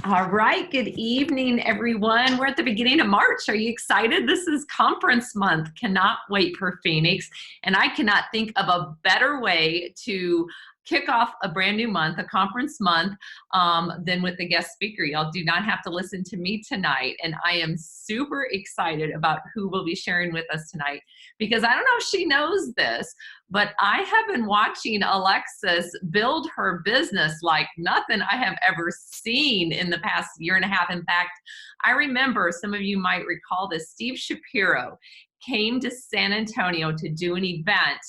All right, good evening, everyone. We're at the beginning of March. Are you excited? This is conference month. Cannot wait for Phoenix. And I cannot think of a better way to kick off a brand new month, a conference month, than with the guest speaker. Y'all do not have to listen to me tonight. And I am super excited about who will be sharing with us tonight, because I don't know if she knows this, but I have been watching Alexis build her business like nothing I have ever seen in the past year and a half. In fact, I remember, some of you might recall this, Steve Shapiro came to San Antonio to do an event,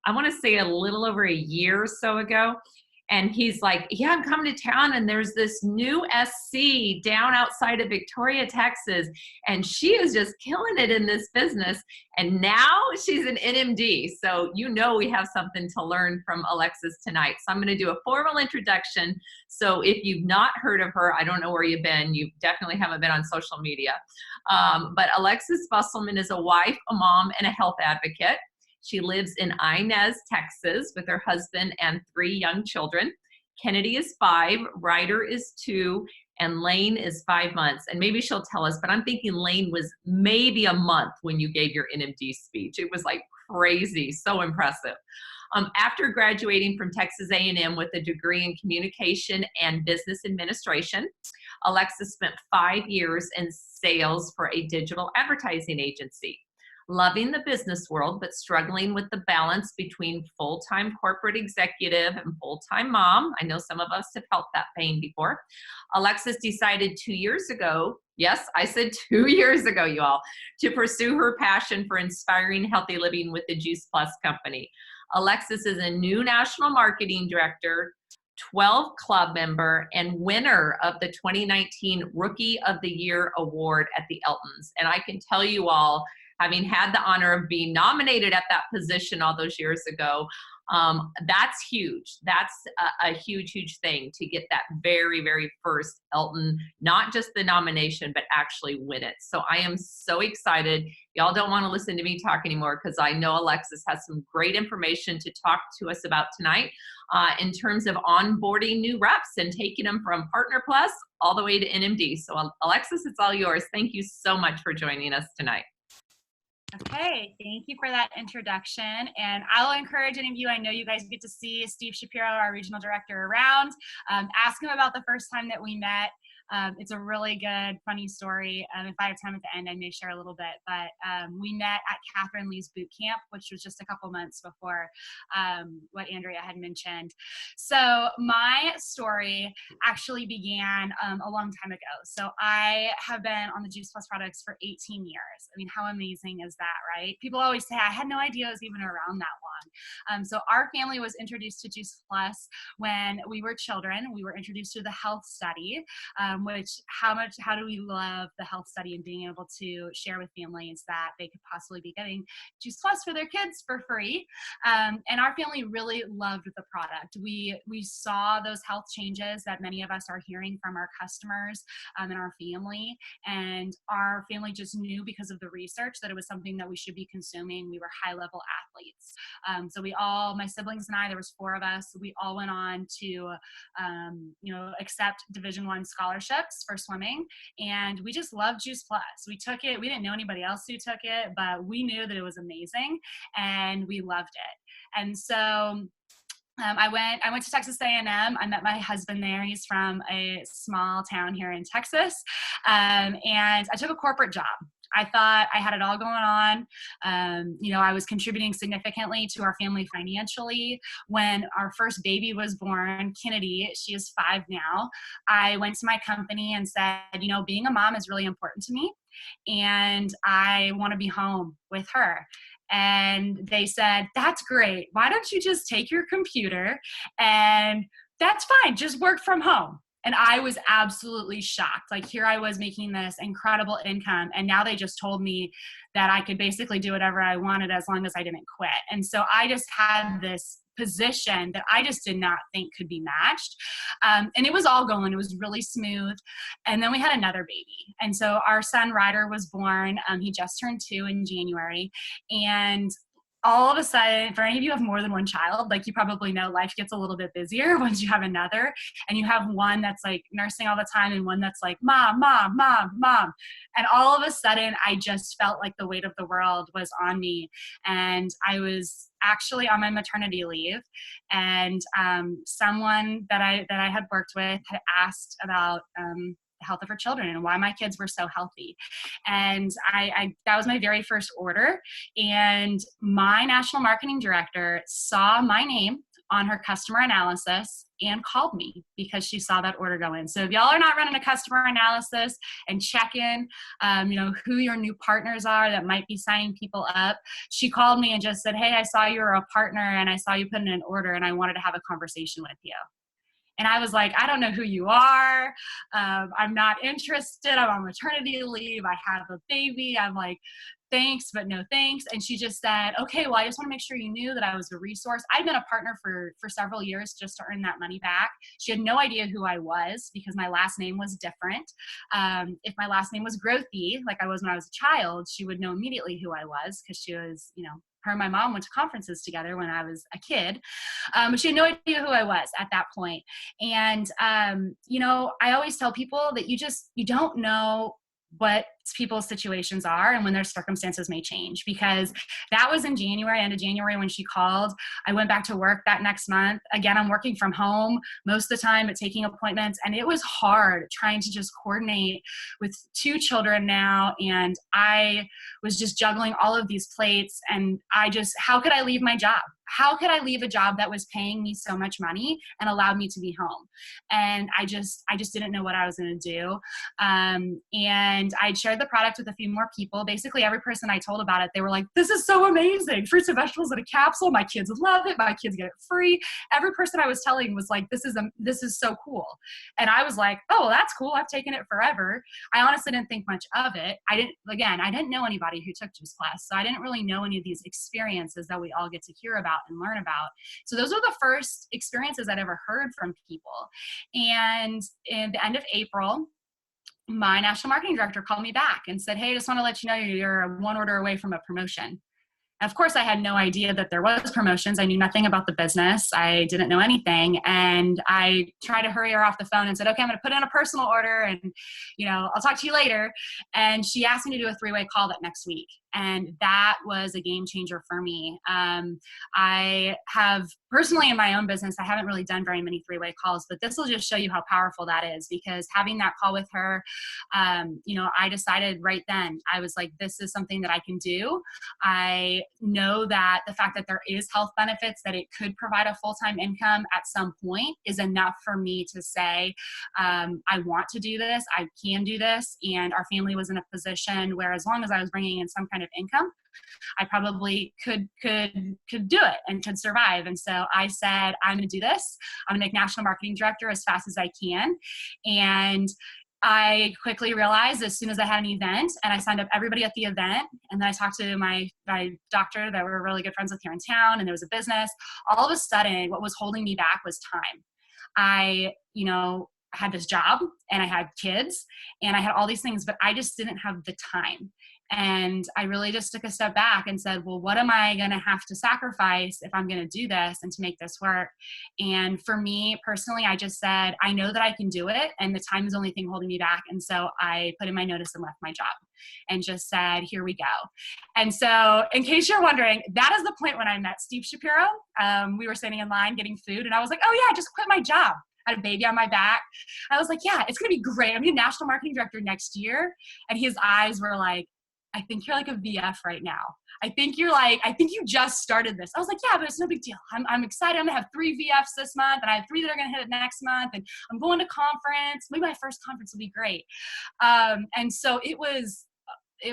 I want to say a little over a year or so ago. And he's like, yeah, I'm coming to town and there's this new SC down outside of Victoria, Texas. And she is just killing it in this business. And now she's an NMD. So you know we have something to learn from Alexis tonight. So I'm going to do a formal introduction. So if you've not heard of her, I don't know where you've been. You definitely haven't been on social media. But Alexis Busselman is a wife, a mom, and a health advocate. She lives in Inez, Texas, with her husband and 3 young children. Kennedy is 5, Ryder is 2, and Lane is 5 months. And maybe she'll tell us, but I'm thinking Lane was maybe a month when you gave your NMD speech. It was like crazy, so impressive. After graduating from Texas A&M with a degree in communication and business administration, Alexis spent 5 years in sales for a digital advertising agency. Loving the business world, but struggling with the balance between full-time corporate executive and full-time mom. I know some of us have felt that pain before. Alexis decided 2 years ago, yes, I said 2 years ago, you all, to pursue her passion for inspiring healthy living with the Juice Plus company. Alexis is a new national marketing director, 12 club member, and winner of the 2019 Rookie of the Year award at the Eltons. And I can tell you all, having had the honor of being nominated at that position all those years ago, that's huge. That's a huge, huge thing to get that very, very first Elton, not just the nomination, but actually win it. So I am so excited. Y'all don't want to listen to me talk anymore, because I know Alexis has some great information to talk to us about tonight in terms of onboarding new reps and taking them from Partner Plus all the way to NMD. So Alexis, it's all yours. Thank you so much for joining us tonight. Okay, thank you for that introduction. And I'll encourage any of you, I know you guys get to see Steve Shapiro, our regional director, around. Ask him about the first time that we met. It's a really good, funny story. If I have time at the end, I may share a little bit. But we met at Catherine Lee's boot camp, which was just a couple months before what Andrea had mentioned. So my story actually began a long time ago. So I have been on the Juice Plus products for 18 years. I mean, how amazing is that, right? People always say, I had no idea it was even around that long. So our family was introduced to Juice Plus when we were children. We were introduced to the health study. Which how do we love the health study and being able to share with families that they could possibly be getting Juice Plus for their kids for free. And our family really loved the product. We saw those health changes that many of us are hearing from our customers and our family. And our family just knew, because of the research, that it was something that we should be consuming. We were high-level athletes. So we all, my siblings and I, there was 4 of us, we all went on to accept Division I scholarships for swimming, and we just loved Juice Plus. We took it. We didn't know anybody else who took it, but we knew that it was amazing, and we loved it. And so I went to Texas A&M. I met my husband there. He's from a small town here in Texas, and I took a corporate job. I thought I had it all going on. I was contributing significantly to our family financially. When our first baby was born, Kennedy, she is 5 now, I went to my company and said, being a mom is really important to me, and I want to be home with her. And they said, that's great. Why don't you just take your computer, and that's fine, just work from home. And I was absolutely shocked. Like, here I was making this incredible income, and now they just told me that I could basically do whatever I wanted as long as I didn't quit. And so I just had this position that I just did not think could be matched. And it was all going. It was really smooth. And then we had another baby. And so our son Ryder was born. He just turned 2 in January. And all of a sudden, for any of you who have more than one child, like you probably know, life gets a little bit busier once you have another, and you have one that's like nursing all the time and one that's like, mom, mom, mom, mom. And all of a sudden, I just felt like the weight of the world was on me. And I was actually on my maternity leave, and someone that I had worked with had asked about the health of her children and why my kids were so healthy. And I that was my very first order. And my national marketing director saw my name on her customer analysis and called me because she saw that order go in. So if y'all are not running a customer analysis and check in, who your new partners are that might be signing people up, she called me and just said, hey, I saw you were a partner and I saw you put in an order and I wanted to have a conversation with you. And I was like, I don't know who you are. I'm not interested. I'm on maternity leave. I have a baby. I'm like, thanks, but no thanks. And she just said, okay, well, I just want to make sure you knew that I was a resource. I'd been a partner for several years just to earn that money back. She had no idea who I was because my last name was different. If my last name was Grothy, like I was when I was a child, she would know immediately who I was because she was, her and my mom went to conferences together when I was a kid. But she had no idea who I was at that point. And, I always tell people that you don't know what people's situations are and when their circumstances may change, because that was in January, end of January when she called. I went back to work that next month. Again, I'm working from home most of the time, but taking appointments. And it was hard trying to just coordinate with 2 children now. And I was just juggling all of these plates. And how could I leave my job? How could I leave a job that was paying me so much money and allowed me to be home? And I just didn't know what I was going to do. And I'd shared the product with a few more people. Basically, every person I told about it, they were like, this is so amazing. Fruits and vegetables in a capsule. My kids love it. My kids get it free. Every person I was telling was like, this is so cool. And I was like, oh, that's cool. I've taken it forever. I honestly didn't think much of it. I didn't know anybody who took Juice Plus. So I didn't really know any of these experiences that we all get to hear about and learn about. So those were the first experiences I'd ever heard from people. And in the end of April, my national marketing director called me back and said, hey, I just want to let you know you're 1 order away from a promotion. And of course, I had no idea that there was promotions. I knew nothing about the business. I didn't know anything. And I tried to hurry her off the phone and said, okay, I'm going to put in a personal order and, I'll talk to you later. And she asked me to do a 3-way call that next week. And that was a game changer for me. I have personally in my own business, I haven't really done very many 3-way calls, but this will just show you how powerful that is, because having that call with her, I decided right then, I was like, this is something that I can do. I know that the fact that there is health benefits, that it could provide a full-time income at some point is enough for me to say, I want to do this, I can do this. And our family was in a position where as long as I was bringing in some kind of income, I probably could do it and could survive. And so I said, I'm going to do this. I'm going to make national marketing director as fast as I can. And I quickly realized as soon as I had an event, and I signed up everybody at the event, and then I talked to my doctor that we're really good friends with here in town, and there was a business. All of a sudden, what was holding me back was time. I had this job and I had kids and I had all these things, but I just didn't have the time. And I really just took a step back and said, well, what am I going to have to sacrifice if I'm going to do this and to make this work? And for me personally, I just said, I know that I can do it. And the time is the only thing holding me back. And so I put in my notice and left my job and just said, here we go. And so in case you're wondering, that is the point when I met Steve Shapiro. We were standing in line getting food and I was like, oh yeah, I just quit my job. I had a baby on my back. I was like, yeah, it's going to be great. I'm going to be national marketing director next year. And his eyes were like, I think you're like a VF right now. I think you just started this. I was like, yeah, but it's no big deal. I'm excited. I'm gonna have 3 VFs this month and I have 3 that are gonna hit it next month. And I'm going to conference. Maybe my first conference will be great. And so it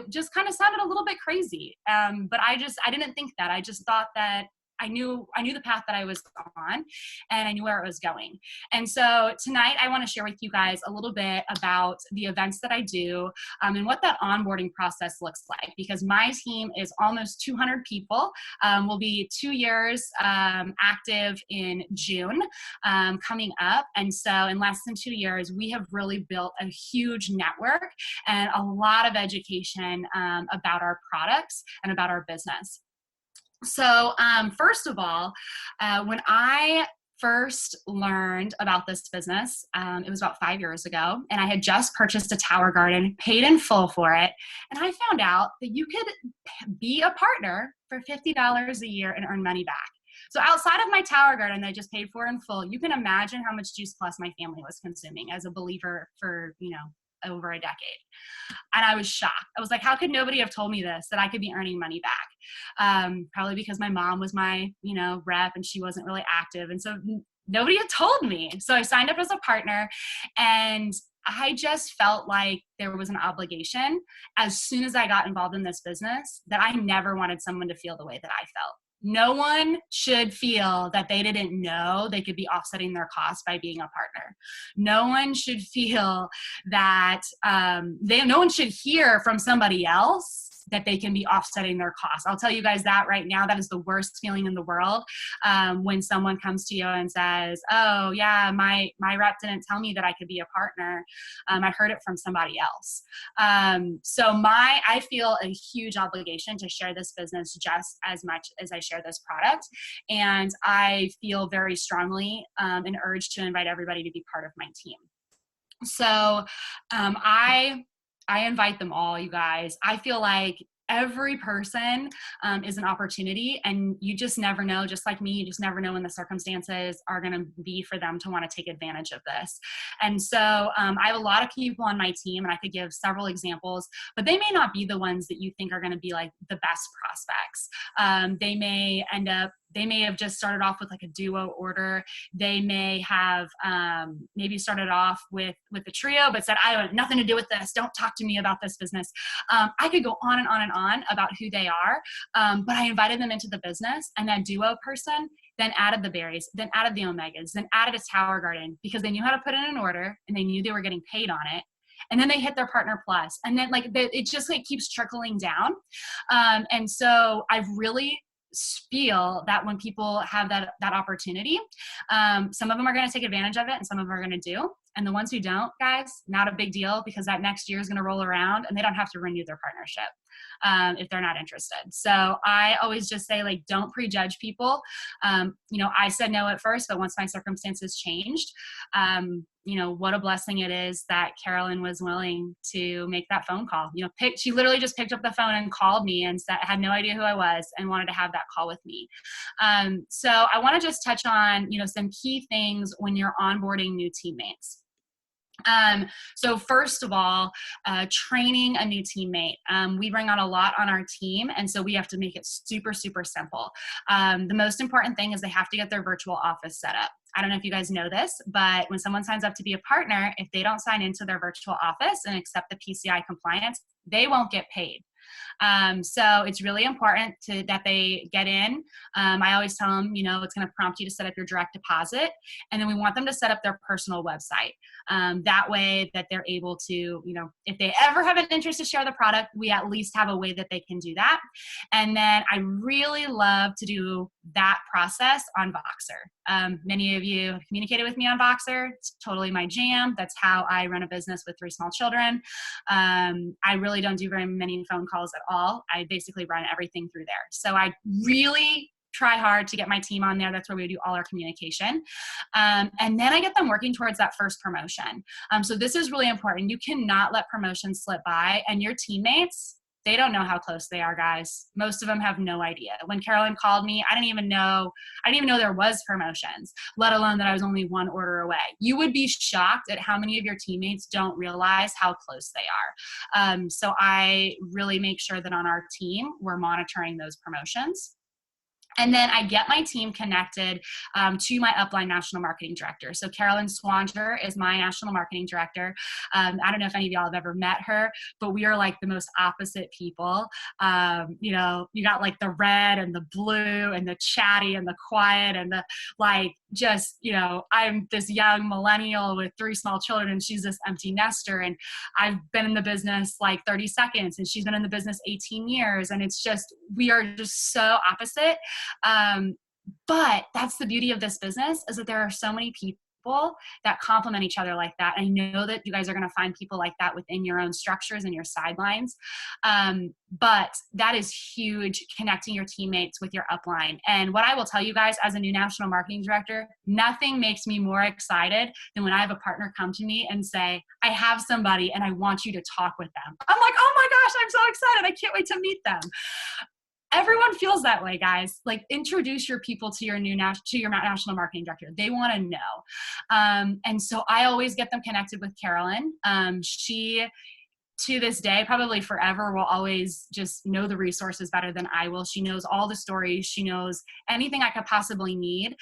just kind of sounded a little bit crazy. But I didn't think that. I just thought that I knew the path that I was on and I knew where it was going. And so tonight I want to share with you guys a little bit about the events that I do and what that onboarding process looks like, because my team is almost 200 people. We'll be 2 years active in June coming up. And so in less than 2 years, we have really built a huge network and a lot of education about our products and about our business. So first of all, when I first learned about this business, it was about 5 years ago, and I had just purchased a tower garden, paid in full for it, and I found out that you could be a partner for $50 a year and earn money back. So outside of my tower garden that I just paid for in full, you can imagine how much Juice Plus my family was consuming as a believer for, over a decade. And I was shocked. I was like, how could nobody have told me this, that I could be earning money back? Probably because my mom was my, rep, and she wasn't really active. And so nobody had told me. So I signed up as a partner, and I just felt like there was an obligation as soon as I got involved in this business that I never wanted someone to feel the way that I felt. No one should feel that they didn't know they could be offsetting their costs by being a partner. No one should feel that no one should hear from somebody else that they can be offsetting their costs. I'll tell you guys that right now, that is the worst feeling in the world, when someone comes to you and says, oh yeah, my rep didn't tell me that I could be a partner. I heard it from somebody else. So I feel a huge obligation to share this business just as much as I share this product. And I feel very strongly an urge to invite everybody to be part of my team. So I invite them all, you guys. I feel like every person is an opportunity, and you just never know, just like me, you just never know when the circumstances are going to be for them to want to take advantage of this. And so I have a lot of people on my team, and I could give several examples, but they may not be the ones that you think are going to be like the best prospects. They may have just started off with like a duo order. They may have maybe started off with the trio, but said, I have nothing to do with this. Don't talk to me about this business. I could go on and on and on about who they are, but I invited them into the business, and that duo person then added the berries, then added the omegas, then added a tower garden, because they knew how to put in an order and they knew they were getting paid on it. And then they hit their partner plus, and then it just like keeps trickling down. And so I've really feel that when people have that opportunity, some of them are going to take advantage of it, and some of them are going to do. And the ones who don't, guys, not a big deal, because that next year is going to roll around and they don't have to renew their partnership if they're not interested. So I always just say, like, don't prejudge people. I said no at first, but once my circumstances changed, what a blessing it is that Carolyn was willing to make that phone call. She literally just picked up the phone and called me and had no idea who I was and wanted to have that call with me. So I want to just touch on, some key things when you're onboarding new teammates. So first of all, training a new teammate. We bring on a lot on our team, and so we have to make it super, super simple. The most important thing is they have to get their virtual office set up. I don't know if you guys know this, but when someone signs up to be a partner, if they don't sign into their virtual office and accept the PCI compliance, they won't get paid. So it's really important that they get in. I always tell them, it's going to prompt you to set up your direct deposit, and then we want them to set up their personal website. That way that they're able to, if they ever have an interest to share the product, we at least have a way that they can do that. And then I really love to do that process on Voxer. Many of you have communicated with me on Voxer. It's totally my jam. That's how I run a business with 3 small children. I really don't do very many phone calls at all. I basically run everything through there. So I really try hard to get my team on there. That's where we do all our communication. And then I get them working towards that first promotion. So this is really important. You cannot let promotions slip by, and your teammates, they don't know how close they are, guys. Most of them have no idea. When Carolyn called me, I didn't even know there was promotions, let alone that I was only 1 order away. You would be shocked at how many of your teammates don't realize how close they are. So I really make sure that on our team, we're monitoring those promotions. And then I get my team connected to my upline national marketing director. So Carolyn Swanger is my national marketing director. I don't know if any of y'all have ever met her, but we are like the most opposite people. You got like the red and the blue and the chatty and the quiet and the I'm this young millennial with 3 small children, and she's this empty nester. And I've been in the business like 30 seconds, and she's been in the business 18 years. And it's just, we are just so opposite. But that's the beauty of this business, is that there are so many people people that complement each other like that. I know that you guys are going to find people like that within your own structures and your sidelines. But that is huge, connecting your teammates with your upline. And what I will tell you guys as a new national marketing director, nothing makes me more excited than when I have a partner come to me and say, I have somebody and I want you to talk with them. I'm like, oh my gosh, I'm so excited. I can't wait to meet them. Everyone feels that way, guys. Like, introduce your people to your national marketing director. They want to know. And so I always get them connected with Carolyn. She, to this day, probably forever, will always just know the resources better than I will. She knows all the stories. She knows anything I could possibly need.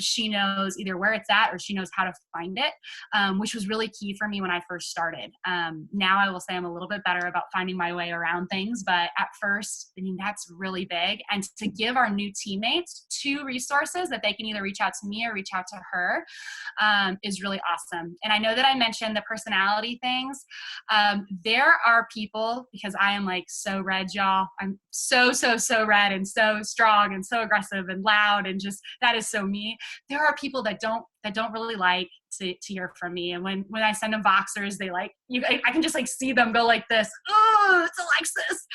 She knows either where it's at or she knows how to find it, which was really key for me when I first started. Now I will say I'm a little bit better about finding my way around things, but at first, I mean, that's really big. And to give our new teammates 2 resources that they can either reach out to me or reach out to her is really awesome. And I know that I mentioned the personality things. There are people, because I am like so red, y'all. I'm so red and so strong and so aggressive and loud and just, that is so me. There are people that don't really like to hear from me. And when I send them Voxers, they like, I can just like see them go like this. Oh, it's Alexis.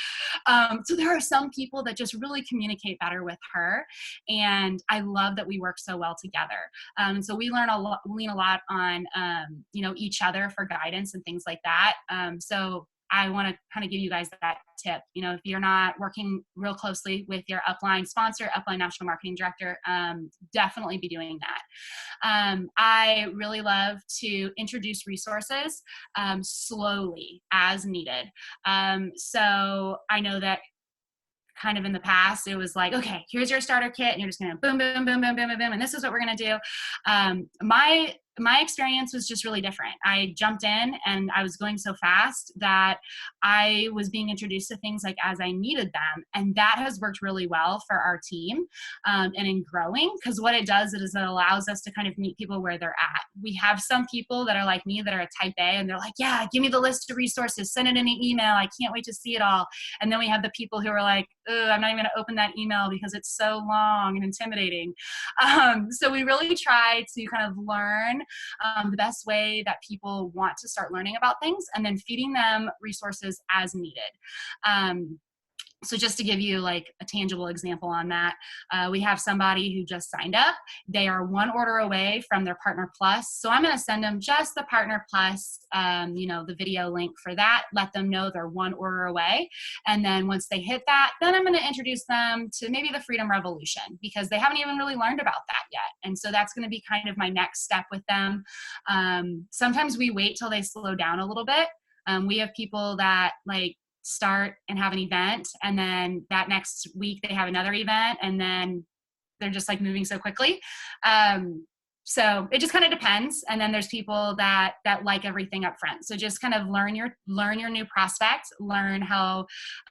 So there are some people that just really communicate better with her. And I love that we work so well together. And so we lean a lot on, each other for guidance and things like that. So I want to kind of give you guys that tip. If you're not working real closely with your upline sponsor, upline national marketing director, definitely be doing that. I really love to introduce resources slowly as needed. So I know that kind of in the past, it was like, okay, here's your starter kit, and you're just going to boom, boom, boom, boom, boom, boom, boom, and this is what we're going to do. My experience was just really different. I jumped in and I was going so fast that I was being introduced to things like as I needed them. And that has worked really well for our team and in growing, because what it does is it allows us to kind of meet people where they're at. We have some people that are like me that are a type A and they're like, yeah, give me the list of resources, send it in an email. I can't wait to see it all. And then we have the people who are like, I'm not even going to open that email because it's so long and intimidating. So we really try to kind of learn the best way that people want to start learning about things, and then feeding them resources as needed. So just to give you like a tangible example on that, we have somebody who just signed up. They are 1 order away from their Partner Plus. So I'm going to send them just the Partner Plus, the video link for that, let them know they're 1 order away. And then once they hit that, then I'm going to introduce them to maybe the Freedom Revolution, because they haven't even really learned about that yet. And so that's going to be kind of my next step with them. Sometimes we wait till they slow down a little bit. We have people that like start and have an event, and then that next week they have another event, and then they're just like moving so quickly. So it just kind of depends. And then there's people that like everything up front. So just kind of learn your new prospect, learn how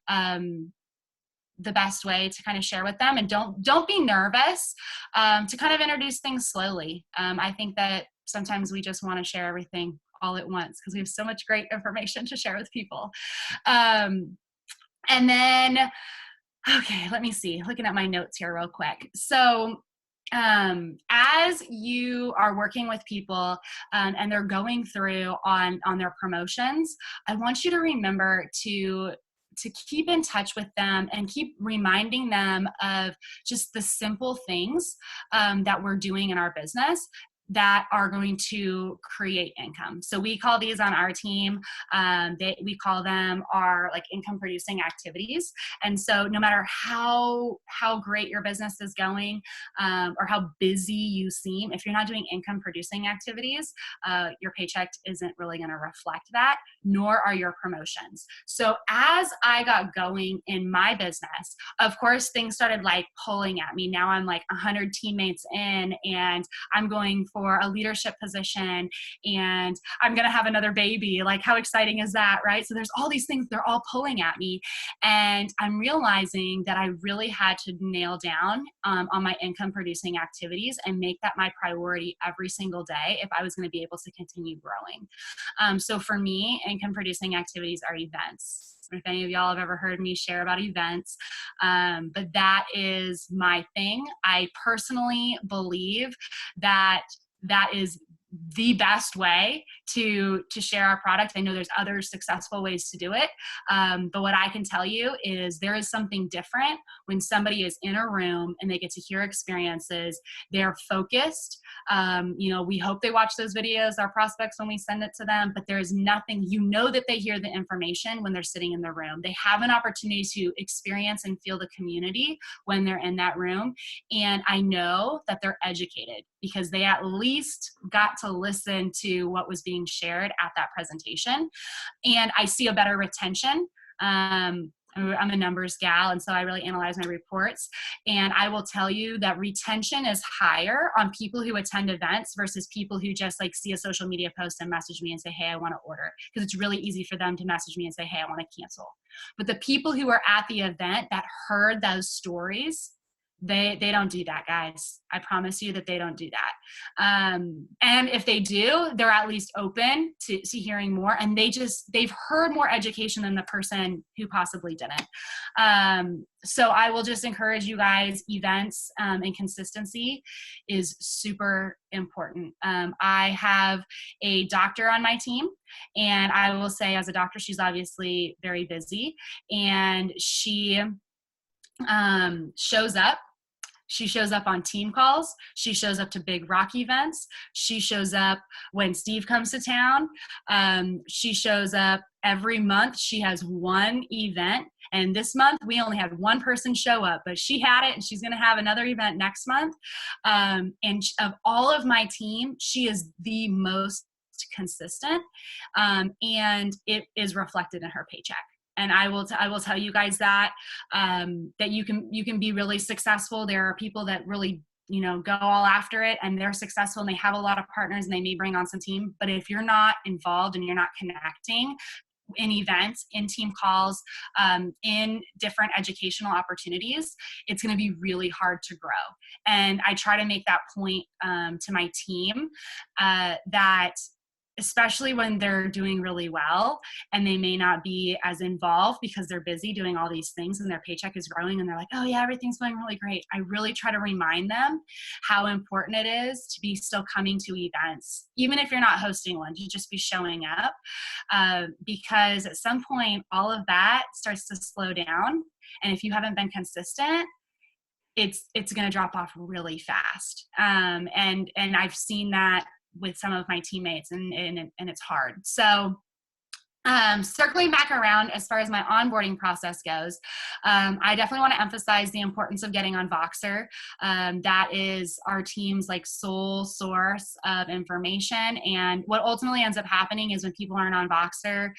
the best way to kind of share with them, and don't be nervous to kind of introduce things slowly. I think that sometimes we just want to share everything all at once because we have so much great information to share with people. And then, okay, let me see, looking at my notes here real quick. So as you are working with people and they're going through on their promotions, I want you to remember to keep in touch with them and keep reminding them of just the simple things that we're doing in our business that are going to create income. So we call these on our team, we call them our like income producing activities. And so no matter how great your business is going or how busy you seem, if you're not doing income producing activities, your paycheck isn't really going to reflect that, nor are your promotions. So as I got going in my business, of course, things started like pulling at me. Now I'm like 100 teammates in, and I'm going for a leadership position, and I'm going to have another baby. Like, how exciting is that, right? So there's all these things, they're all pulling at me. And I'm realizing that I really had to nail down on my income producing activities and make that my priority every single day if I was going to be able to continue growing. So for me, income producing activities are events. If any of y'all have ever heard me share about events, but that is my thing. I personally believe that that is the best way to share our product. I know there's other successful ways to do it, but what I can tell you is there is something different when somebody is in a room and they get to hear experiences. They're focused. We hope they watch those videos, our prospects, when we send it to them, but there's nothing, that they hear the information when they're sitting in the room. They have an opportunity to experience and feel the community when they're in that room. And I know that they're educated because they at least got to listen to what was being shared at that presentation. And I see a better retention. I'm a numbers gal, and so I really analyze my reports. And I will tell you that retention is higher on people who attend events versus people who just like see a social media post and message me and say, hey, I want to order. Because it's really easy for them to message me and say, hey, I want to cancel. But the people who are at the event that heard those stories, they don't do that, guys. I promise you that they don't do that. And if they do, they're at least open to hearing more, and they've heard more education than the person who possibly didn't. So I will just encourage you guys, events and consistency is super important. I have a doctor on my team, and I will say as a doctor, she's obviously very busy, and she shows up. She shows up on team calls. She shows up to big rock events. She shows up when Steve comes to town. She shows up every month. She has one event. And this month, we only had one person show up, but she had it, and she's going to have another event next month. And of all of my team, she is the most consistent, and it is reflected in her paycheck. And I will tell you guys that that you can be really successful. There are people that really go all after it, and they're successful, and they have a lot of partners, and they may bring on some team. But if you're not involved and you're not connecting in events, in team calls, in different educational opportunities, it's going to be really hard to grow. And I try to make that point to my team that especially when they're doing really well and they may not be as involved because they're busy doing all these things and their paycheck is growing and they're like, oh yeah, everything's going really great. I really try to remind them how important it is to be still coming to events, even if you're not hosting one, to just be showing up, because at some point all of that starts to slow down. And if you haven't been consistent, it's going to drop off really fast. And I've seen that with some of my teammates, and it's hard. So circling back around as far as my onboarding process goes, I definitely want to emphasize the importance of getting on Voxer. That is our team's like sole source of information. And what ultimately ends up happening is when people aren't on Voxer,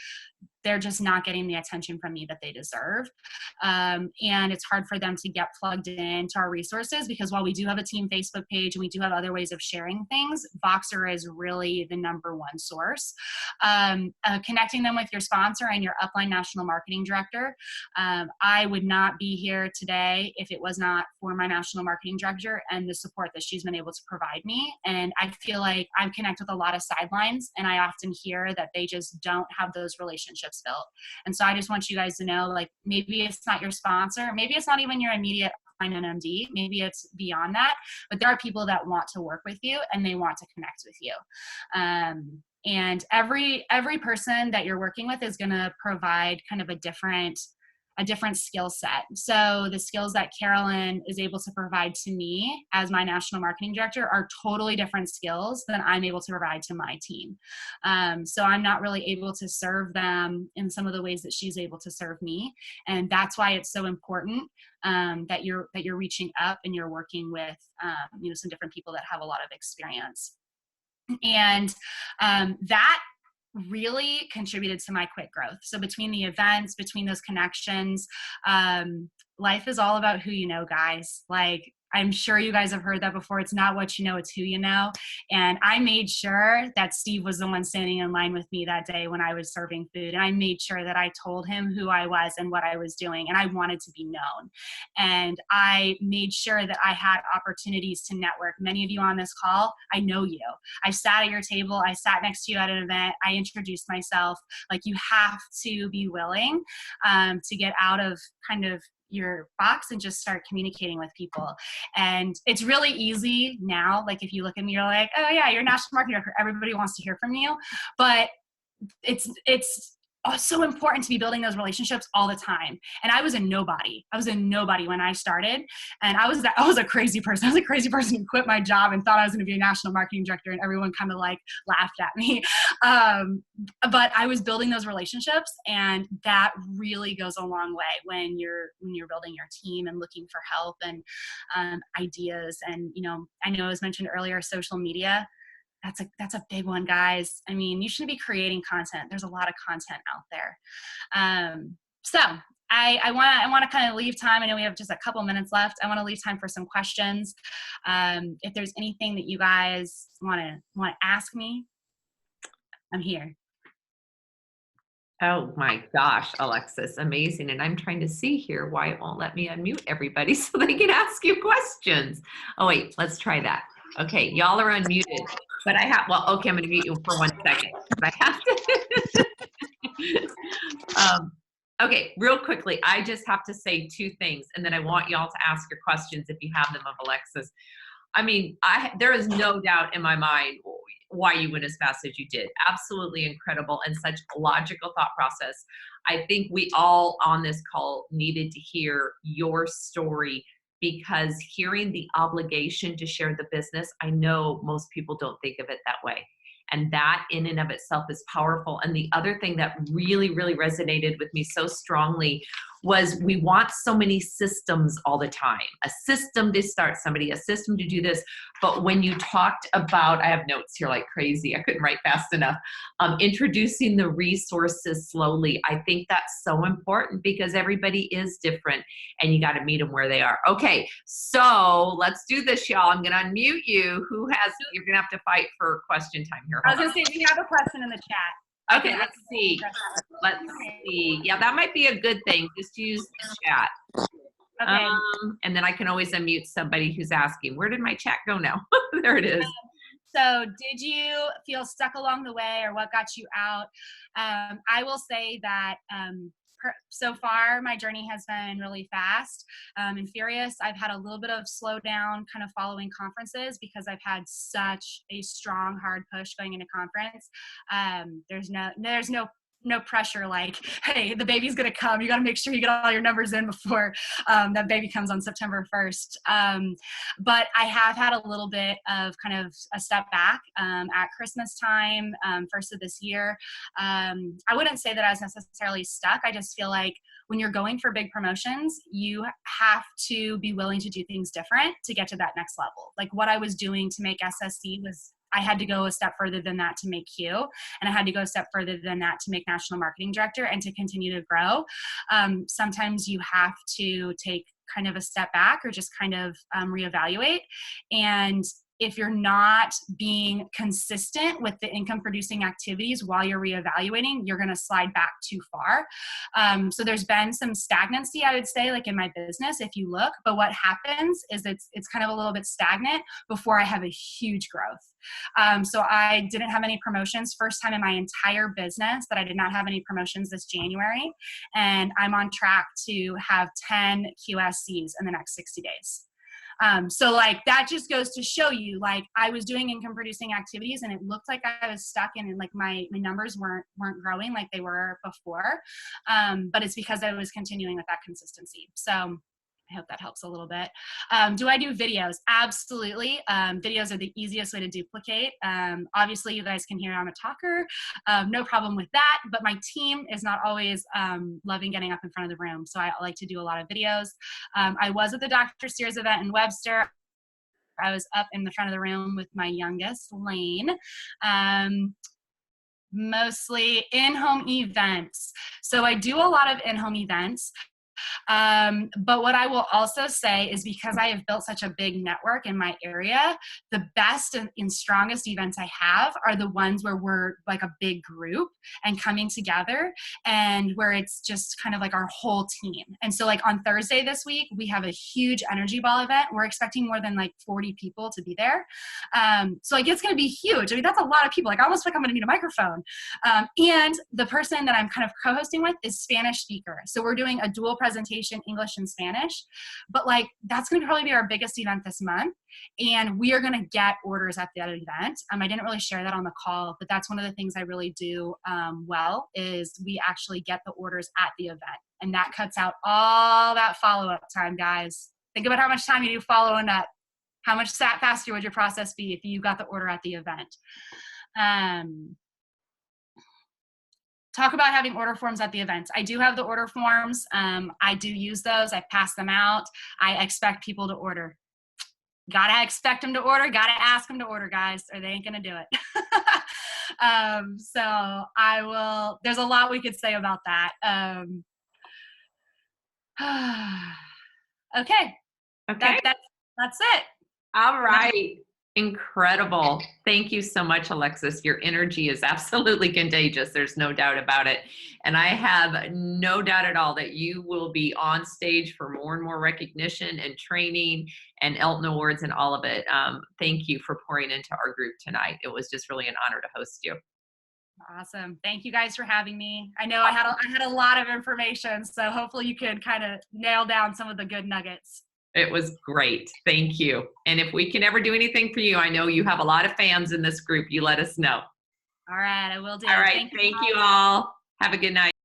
they're just not getting the attention from me that they deserve. And it's hard for them to get plugged into our resources, because while we do have a team Facebook page and we do have other ways of sharing things, Voxer is really the number one source. Connecting them with your sponsor and your upline national marketing director. I would not be here today if it was not for my national marketing director and the support that she's been able to provide me. And I feel like I'm connected with a lot of sidelines, and I often hear that they just don't have those relationships built. And so I just want you guys to know, like, maybe it's not your sponsor, maybe it's not even your immediate NMD, maybe it's beyond that, but there are people that want to work with you and they want to connect with you. And every person that you're working with is going to provide kind of a different skill set. So the skills that Carolyn is able to provide to me as my national marketing director are totally different skills than I'm able to provide to my team. So I'm not really able to serve them in some of the ways that she's able to serve me. And that's why it's so important that you're reaching up and you're working with some different people that have a lot of experience. And that really contributed to my quick growth. So between the events, between those connections, life is all about who you know, guys. Like, I'm sure you guys have heard that before. It's not what you know, it's who you know. And I made sure that Steve was the one standing in line with me that day when I was serving food. And I made sure that I told him who I was and what I was doing. And I wanted to be known. And I made sure that I had opportunities to network. Many of you on this call, I know you. I sat at your table. I sat next to you at an event. I introduced myself. Like, you have to be willing to get out of kind of your box and just start communicating with people. And it's really easy now. Like if you look at me, you're like, oh yeah, you're a national marketing director. Everybody wants to hear from you. But it's so important to be building those relationships all the time. And I was a nobody. I was a nobody when I started. And I was a crazy person. I was a crazy person who quit my job and thought I was going to be a national marketing director, and everyone kind of like laughed at me. But I was building those relationships, and that really goes a long way when you're building your team and looking for help and ideas. And, I know it was mentioned earlier, social media. That's a big one, guys. I mean, you shouldn't be creating content. There's a lot of content out there. So I want to kind of leave time. I know we have just a couple minutes left. I want to leave time for some questions. If there's anything that you guys want to ask me, I'm here. Oh my gosh, Alexis, amazing. And I'm trying to see here why it won't let me unmute everybody so they can ask you questions. Oh wait, let's try that. Okay, y'all are unmuted, but okay, I'm gonna mute you for 1 second. I have to. Okay, real quickly, I just have to say 2 things, and then I want y'all to ask your questions if you have them of Alexis. I mean, there is no doubt in my mind why you went as fast as you did. Absolutely incredible, and such a logical thought process. I think we all on this call needed to hear your story, because hearing the obligation to share the business, I know most people don't think of it that way. And that in and of itself is powerful. And the other thing that really, really resonated with me so strongly was we want so many systems all the time. A system to start somebody, a system to do this. But when you talked about, I have notes here like crazy, I couldn't write fast enough, introducing the resources slowly. I think that's so important because everybody is different and you got to meet them where they are. Okay, so let's do this, y'all. I'm going to unmute you. You're going to have to fight for question time here. I was going to say, we have a question in the chat. Okay, let's see. Yeah, that might be a good thing. Just use the chat. Okay. And then I can always unmute somebody who's asking, where did my chat go now? There it is. So did you feel stuck along the way, or what got you out? I will say that so far my journey has been really fast and furious. I've had a little bit of slowdown kind of following conferences because I've had such a strong, hard push going into conference. There's no pressure like, hey, the baby's going to come. You got to make sure you get all your numbers in before that baby comes on September 1st. But I have had a little bit of kind of a step back at Christmas time, first of this year. I wouldn't say that I was necessarily stuck. I just feel like when you're going for big promotions, you have to be willing to do things different to get to that next level. Like what I was doing to make SSC was, I had to go a step further than that to make Q, and I had to go a step further than that to make national marketing director and to continue to grow. Sometimes you have to take kind of a step back or just kind of reevaluate. And if you're not being consistent with the income producing activities while you're reevaluating, you're going to slide back too far. So there's been some stagnancy, I would say, like in my business, if you look, but what happens is it's kind of a little bit stagnant before I have a huge growth. So I didn't have any promotions, first time in my entire business that I did not have any promotions this January. And I'm on track to have 10 QSCs in the next 60 days. So like that just goes to show you, like I was doing income producing activities and it looked like I was stuck in, and like my numbers weren't growing like they were before. But it's because I was continuing with that consistency. So I hope that helps a little bit. Do I do videos? Absolutely. Videos are the easiest way to duplicate. Obviously, you guys can hear I'm a talker. No problem with that. But my team is not always loving getting up in front of the room. So I like to do a lot of videos. I was at the Dr. Sears event in Webster. I was up in the front of the room with my youngest, Lane. Mostly in-home events. So I do a lot of in-home events. But what I will also say is because I have built such a big network in my area, the best and strongest events I have are the ones where we're like a big group and coming together, and where it's just kind of like our whole team. And so like on Thursday this week, we have a huge energy ball event. We're expecting more than like 40 people to be there. So like it's going to be huge. I mean, that's a lot of people. Like I almost feel like I'm going to need a microphone. And the person that I'm kind of co-hosting with is Spanish speaker. So we're doing a dual presentation presentation, English and Spanish. But like, that's going to probably be our biggest event this month. And we are going to get orders at that event. I didn't really share that on the call, but that's one of the things I really do well, is we actually get the orders at the event. And that cuts out all that follow-up time, guys. Think about how much time you do following up. How much faster would your process be if you got the order at the event? Talk about having order forms at the events. I do have the order forms. I do use those. I pass them out. I expect people to order. Gotta expect them to order. Gotta ask them to order, guys, or they ain't gonna do it. So I will. There's a lot we could say about that. Okay. Okay. That's it. All right. Incredible. Thank you so much, Alexis. Your energy is absolutely contagious. There's no doubt about it. And I have no doubt at all that you will be on stage for more and more recognition and training and Elton Awards and all of it. Thank you for pouring into our group tonight. It was just really an honor to host you. Awesome. Thank you guys for having me. I know I had a lot of information, so hopefully you could kind of nail down some of the good nuggets. It was great. Thank you. And if we can ever do anything for you, I know you have a lot of fans in this group. You let us know. All right, I will do. All right. Thank you all. Have a good night.